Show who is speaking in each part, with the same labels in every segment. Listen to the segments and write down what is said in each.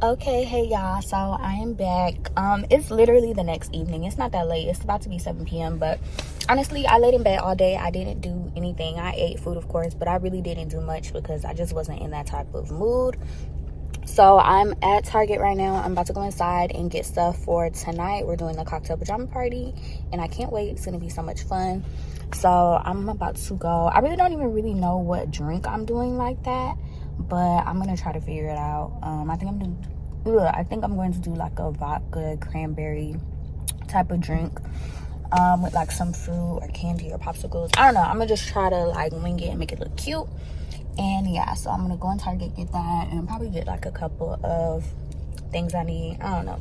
Speaker 1: Okay, hey y'all, so I am back. It's literally the next evening. It's not that late. It's about to be 7 p.m. But honestly, I laid in bed all day. I didn't do anything. I ate food, of course, but I really didn't do much because I just wasn't in that type of mood. So I'm at Target right now. I'm about to go inside and get stuff for tonight. We're doing the cocktail pajama party and I can't wait. It's gonna be so much fun. So I'm about to go. I really don't even really know what drink I'm doing like that, but I'm gonna try to figure it out. I think I'm going to do like a vodka cranberry type of drink with like some fruit or candy or popsicles. I don't know. I'm gonna just try to like wing it and make it look cute. And yeah, so I'm gonna go in Target, get that, and probably get like a couple of things I need. I don't know,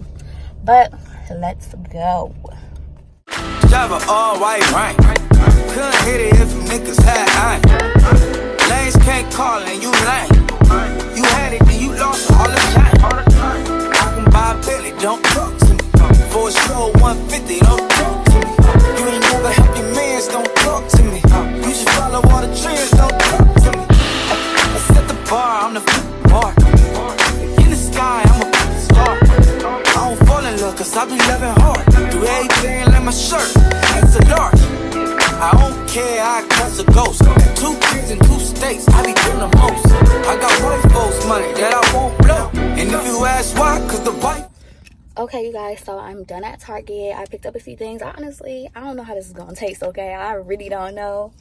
Speaker 1: but let's go.
Speaker 2: Drive all white rank. Couldn't hit it if niggas had iron. Lanes can't call and you lame. You had it and you lost all the time. I can buy a Billy, don't talk to me. For a show 150, don't talk to me. You ain't never help your mans, don't talk to me. You just follow all the trends, don't talk to me. I set the bar, I'm the bar. In the sky, I'm a star. I don't fall in love cause I be loving hard. Do everything like my shirt, it's a large. I don't care, I catch a ghost. Got 2 kids in 2 states, I be doing the most. I got white folks money that I won't blow. And if you ask why, cause the white.
Speaker 1: Okay, you guys, so I'm done at Target. I picked up a few things. I don't know how this is gonna taste, okay? I really don't know.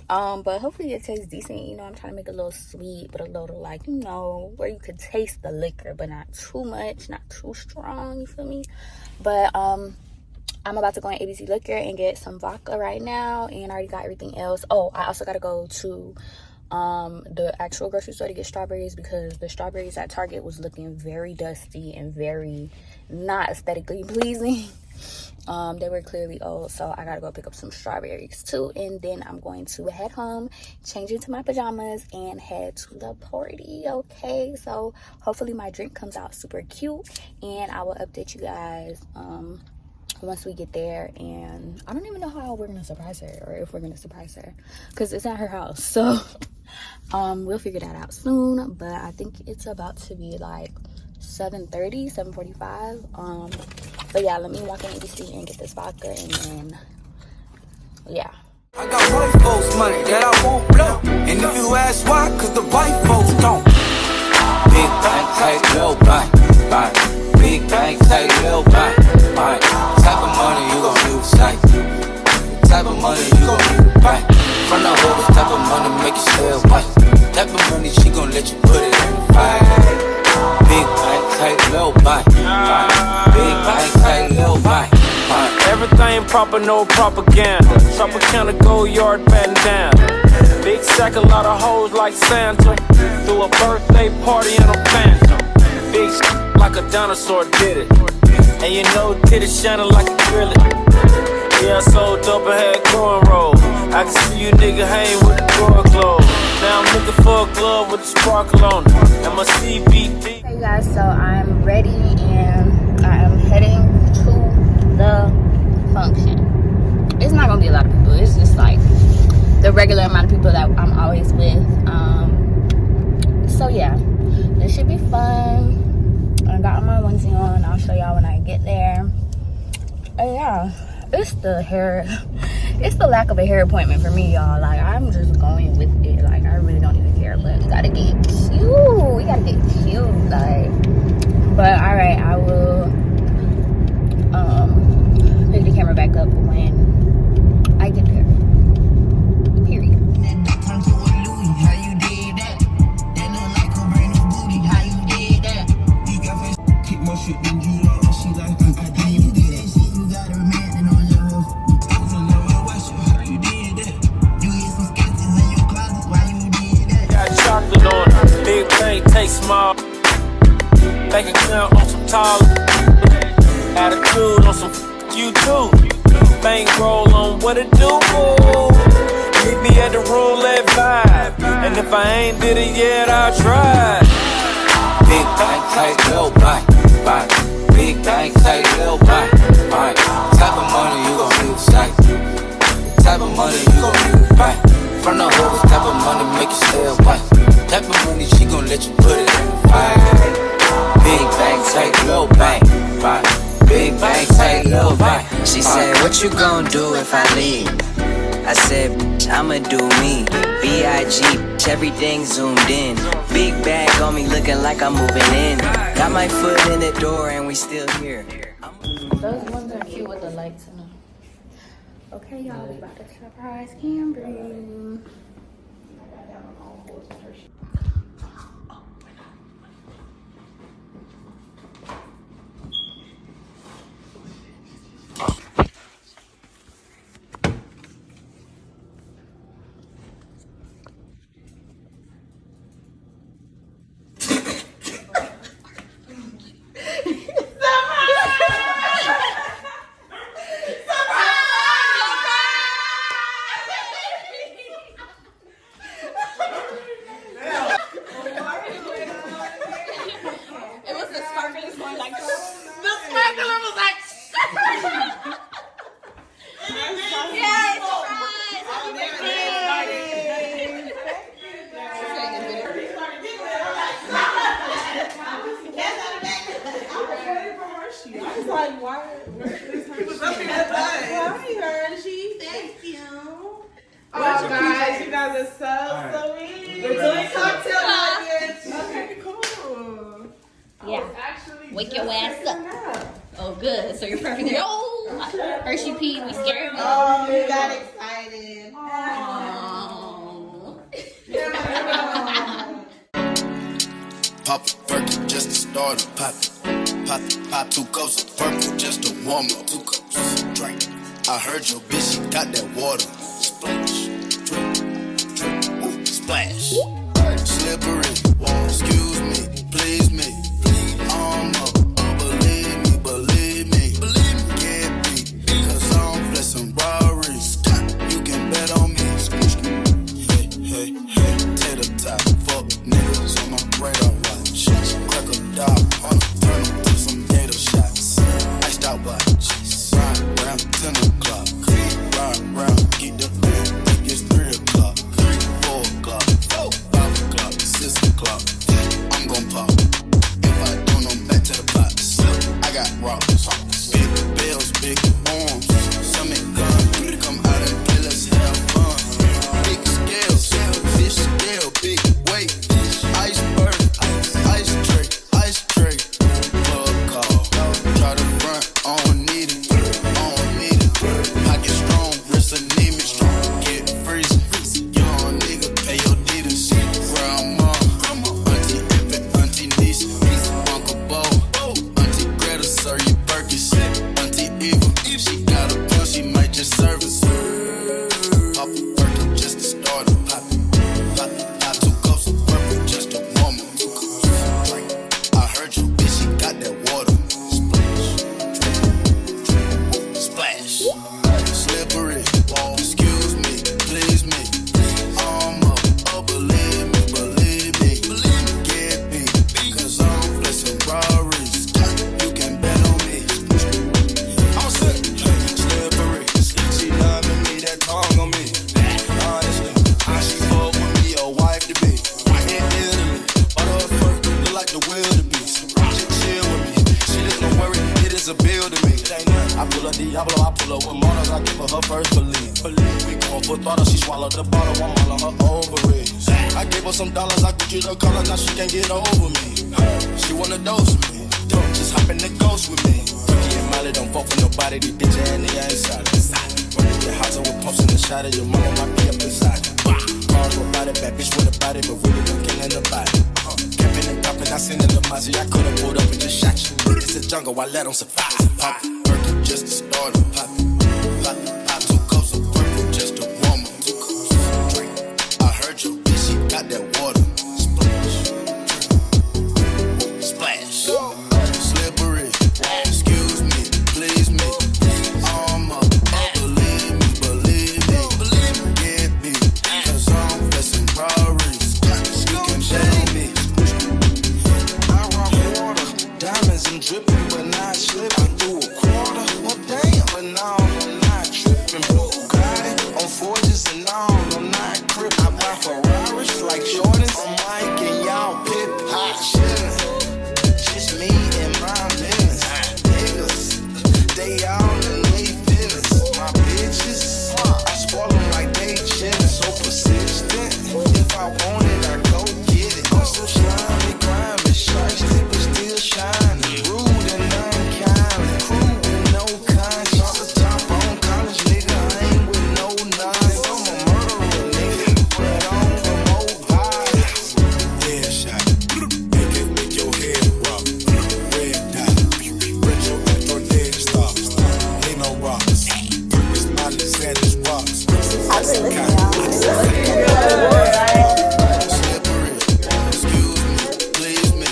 Speaker 1: But hopefully it tastes decent. You know, I'm trying to make it a little sweet, but a little like, you know, where you could taste the liquor, but not too much, not too strong, you feel me? But I'm about to go in ABC Liquor and get some vodka right now, and I already got everything else. Oh, I also gotta go to the actual grocery store to get strawberries because the strawberries at Target was looking very dusty and very not aesthetically pleasing. They were clearly old, so I gotta go pick up some strawberries too, and then I'm going to head home, change into my pajamas, and head to the party. Okay, so hopefully my drink comes out super cute, and I will update you guys once we get there. And I don't even know how we're gonna surprise her, or if we're gonna surprise her, because it's at her house. So we'll figure that out soon, but I think it's about to be like 7:30, 7:45. But yeah, let me walk in ABC and get this vodka, and then yeah.
Speaker 2: I got white folks money that I won't blow. And if you ask why, cause the white folks don't. Big bank, take little bank, bank. Big bank, take little bank, bank. Type of money you gon' use, like. Type of money you gon' use, bank. From the hood, type of money make you stay away. Type of money she gon' let you put it in the fire. Big bank, take little bank, bank. Big bank, take little bank.
Speaker 3: Everything proper, no propaganda. Tropicana go yard bandana. Big sack, a lot of hoes like Santa. Threw a birthday party in a phantom. Big like a dinosaur did it. And you know titties shining like a grill. Yeah, I sold dope and had cornrows. I can see you nigga hang with the door closed. Now I'm looking for a glove with a sparkle on it. And my CBD.
Speaker 1: Hey guys, so I'm ready and I am heading to the function. It's not gonna be a lot of people. It's just like the regular amount of people that I'm always with. So yeah, this should be fun. I got my onesie on. I'll show y'all when I get there. And yeah, it's the lack of a hair appointment for me, y'all. Like, I'm just going with it. Like, I really don't even care, but we gotta get cute. We gotta get cute, like. But all right, I will pick the camera back up when I get there. Period.
Speaker 3: Big bank, take small. Bank account on some tall. Attitude on some you too. Bank roll on what it do. Meet me at the roulette vibe. And if I ain't did it yet, I'll try.
Speaker 2: Big bank, take little bank, bank. Big bank, take little bank, bank. Type of money you gon' use, like. Type of money you gon' use, bank. From the hood, type of money make you stay away. Type of money she gon' let you put it in the fire. Big bang, take little bang. Big bang, take little bang.
Speaker 4: She said, what you gon' do if I leave? I said, I'ma do me. B.I.G. Everything zoomed in. Big bag on me looking like I'm moving in. Got my foot in the door and we still here.
Speaker 1: Those ones are cute with the lights in them. Okay, y'all, we about to surprise Cambry.
Speaker 5: Wake your ass up. Oh, good. So you're perfect. Oh, Hershey P, we scared me.
Speaker 6: Oh, you got excited.
Speaker 5: Oh.
Speaker 7: Pop a perky just to start a pop. Pop 2 cups of purple just to warm up. 2 cups, drink. I heard your bitch, she got that water. Splash, drip, drip, ooh, splash. Slippery, excuse me, please me. Believe me, can't be, cause I'm flexing Rarries. You can bet on me. Hey, take the top, fuck niggas on my radar watch. Crack a dog on the turn to some gator shots. Iced out watch, ride round 10 o'clock. Ride round, get the think it's 3 o'clock. 4 o'clock, 5 o'clock, 6 o'clock. I'm gon' pop. If I don't, I'm back to the box. I got rocks, big bills, big arms. Summit gun, come out and play, let's have fun. Big scales, fish scale, big weight. Iceberg, ice tray. Plug call, try to front, I don't need it. Pocket strong, wrist anemic, get freezing. Young nigga, pay your deeders. Grandma, auntie infant, auntie niece, Uncle Bo, auntie Greta, sir, you Perkins, auntie Eva. If she got a pill, she might just serve us. Pop a Perkin just to start a pop 2 cups of purple just to warm up. 2 cups, drink. I heard your bitch, she got that water. Splash, slippery, excuse me, please me. Believe me, can't be, cause I'm flexing Rarries. You can bet on me. I'm sick, slippery. She loving me, that tongue on me. Honestly, how she fuck with me, a wife to be. I hit Italy, but her first look like the wildebeest. She chill with me, she doesn't worry, it is a bill to me. I pull up Diablo, I pull up with models, I give her first believe. We going for throttle, she swallowed the bottle, I'm all on her ovaries. I gave her some dollars, I Gucci the color, now she can't get over me. She wanna dose with me, just hop in the ghost with me. Ricky and Molly don't fuck with nobody, these bitch and they ain't solid. Running your house, I was posting the shot of your mama, might be up inside. Cars with body, bad bitch with a body, but really don't killing the body. Camping and dropping, I seen the Lamazi, I could've pulled up and just shot you. It's a jungle, I let them survive. Pop Perky just to start a pop 2 cups of purple just to warm up. 2 cups, drink. I heard your bitch, she got that water. Splash, slippery, excuse me, please me. Believe me, can't be, cause I'm flexing Rarries. You can bet on me. I rock water, diamonds and dripping, but not slipping through a quarter. Well, damn, but no, I'm not tripping. Bugatti on forges and all, I'm not crippin'. I buy Ferraris like Jordans. I'm Mike and y'all pip hot chillin'. Just They all in they feelings. My bitches, I spoil them like they chillin'. So persistent. If I want it, I go get it. I'm so slimy, grimy, shiesty, but still shining. Rude and unkind, cruel with no conscience. A top on college nigga, I ain't with no nines. I'm a murderer, nigga, but I'm from Ohio. Headshot, make it make your head rock. Red dot, retro after dead stop. Ain't no rocks. Purpose mindless and it's rocks.
Speaker 1: I've been listening to y'all.
Speaker 7: Slippery, excuse me, please me.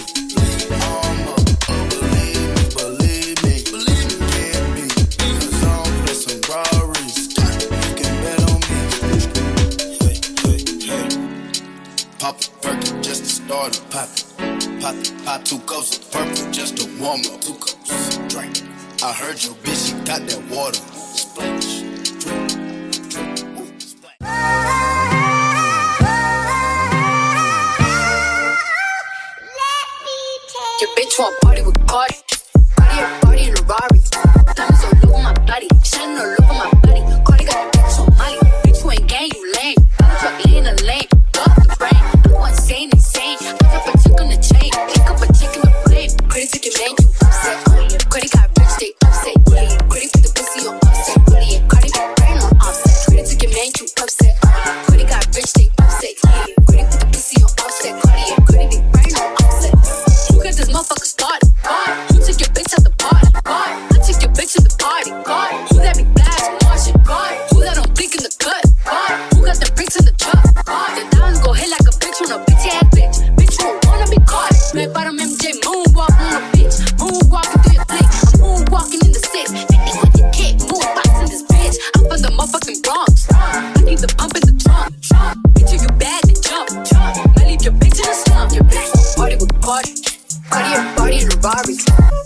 Speaker 7: Believe me. Can't be, cause I'm with some Rarries. You can bet on me. Hey. Pop a perky just to start it. Pop 2 cups of purple just to warm up. 2 cups, drink. I heard your bitch, she got that water. Splash, drink, splash.
Speaker 8: Your bitch want party with Cardi. Party in a Rari. Diamonds all over my body, shining all over my body. Cardi got the bitch on Molly. Bitch, you ain't gang, you lame. I'm truck in a lane, off the brain. I'm going insane. Pick up a chick on the chain, pick up a chick in the plane. Cardi took your man, you upset. Cardi got rich, they upset. Cardi put the pussy on offset. Cardi got brain on offset. Cardi took your man, you upset. Cardi got rich, they upset. Cardi put the pussy on offset. Cardi big brain on offset. Who got this motherfucker started? Who took your bitch at the party? I took your bitch at the party. Who that be blast Martian? Who that don't think in the cut? Who got the bricks in the truck? The diamonds go hit like a bitch on a bitch ass bitch. Bitch, you don't wanna be caught. Red bottom MJ moonwalk on a bitch. Moonwalking through your flick. I'm moonwalking in the 6. 50 with the kick. Moonbox in this bitch. I'm from the motherfucking Bronx. I need the pump in the trunk. Bitch, if you bad, then jump. I leave your bitch in the slump. Your bitch won't party with Cardi. Party in a Rari.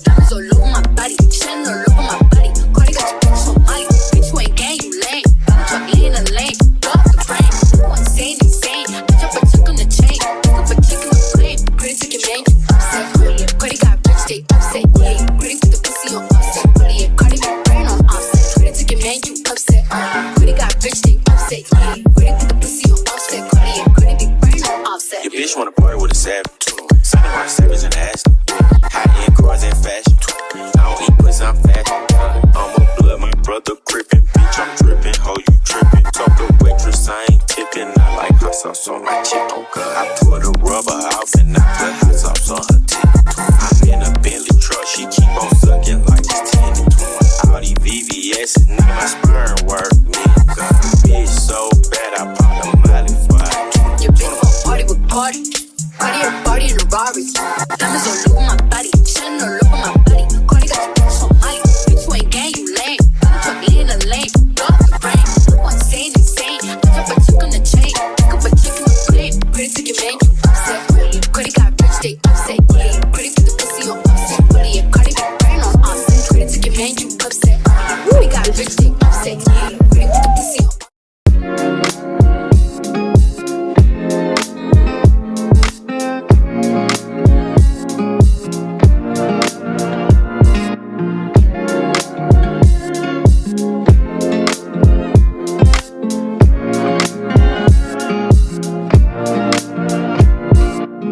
Speaker 8: Diamonds all over my body, shining all over my body. Cardi got your bitch on Molly. Bitch, you ain't gang, you lame. I'm truck in a lane, off the brain. I'm going insane. I drop a chick on the chain, pick up a chick in the plane. Cardi took your man, you upset. Cardi got rich, they upset. Cardi put the pussy on offset. Cardi big brain on offset. Cardi took your man, you upset. Cardi got rich, they upset. Cardi put the pussy on offset. Cardi big brain on offset.
Speaker 9: Your bitch wanna party with a savage. Sunny white savage in the ass. High-end cars and fashion. I don't eat pussy, I'm fat. I'm a blood, my brother crippin'. Bitch, I'm drippin', ho, you trippin'. Talk to waitress, I ain't tippin'. I like hot sauce on my chip. I pull the rubber off and I put hot sauce on her tip. I'm in a Bentley truck, she keep on sucking like it's 10 and 20. All these VVS, nigga, my sperm work. Me, bitch, so bad, I pop the molly for I.
Speaker 8: Your bitch won't party with Cardi. Party in a Rari. Diamonds all over my body, shining all over my body. Cardi got your bitch on Molly. Bitch, you ain't gang, you lame. I'm truck in a lane, off the brain. I'm going insane. I drop a chick on the chain, pick up a chick in the plane. Cardi took your man, you upset. Cardi got rich, they upset. Cardi put the pussy on offset. Cardi big brain on offset. Cardi took your man, you upset. Cardi got rich, they upset. Cardi put the pussy on.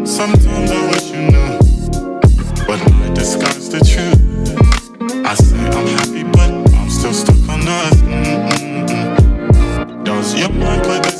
Speaker 10: Sometimes I wish you knew, but I disguise the truth. I say I'm happy, but I'm still stuck on us. Does your mind play the